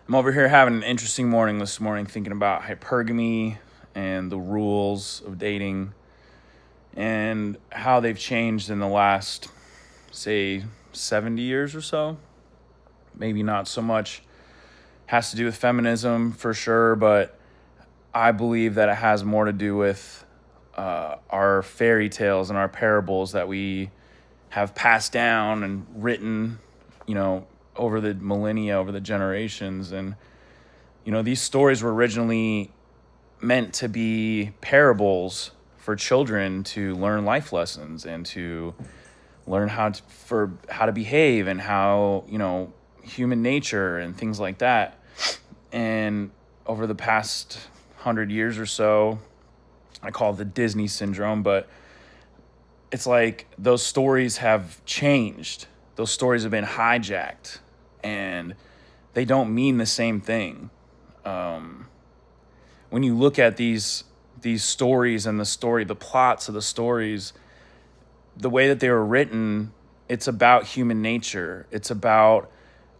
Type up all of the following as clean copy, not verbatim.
I'm over here having an interesting morning this morning, thinking about hypergamy and the rules of dating and how they've changed in the last, say, 70 years or so. Maybe not so much has to do with feminism for sure, but I believe that it has more to do with our fairy tales and our parables that we have passed down and written, over the millennia, over the generations. And, these stories were originally meant to be parables for children to learn life lessons and to learn how to behave and how, human nature and things like that. And over the past 100 years or so, I call it the Disney syndrome, but it's like those stories have changed. Those stories have been hijacked and they don't mean the same thing. When you look at these stories and the plots of the stories, the way that they were written, it's about human nature. It's about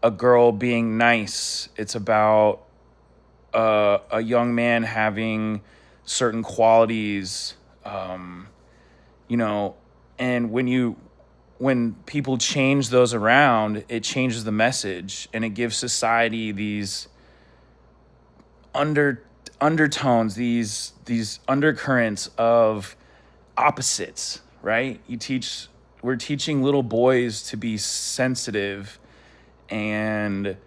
a girl being nice. It's about a young man having certain qualities, and when people change those around, it changes the message and it gives society these undertones, these undercurrents of opposites, right? We're teaching little boys to be sensitive and,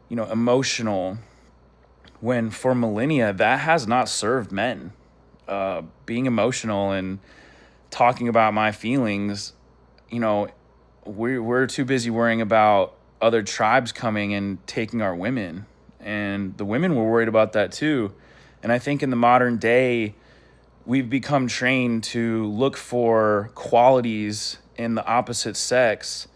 emotional, when for millennia that has not served men. Being emotional and talking about my feelings, we're too busy worrying about other tribes coming and taking our women, and the women were worried about that too. And I think in the modern day, we've become trained to look for qualities in the opposite sex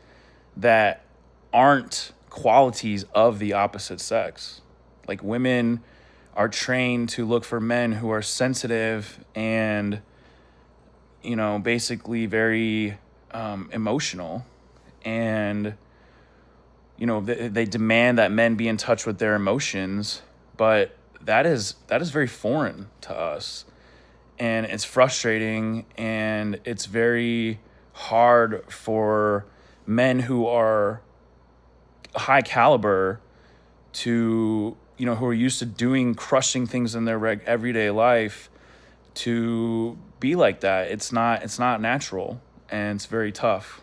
that aren't qualities of the opposite sex. Like, women are trained to look for men who are sensitive and, basically very emotional. And, they demand that men be in touch with their emotions, but that is very foreign to us. And it's frustrating, and it's very hard for men who are high caliber to, who are used to doing crushing things in their everyday life, to be like that. It's not natural, and it's very tough.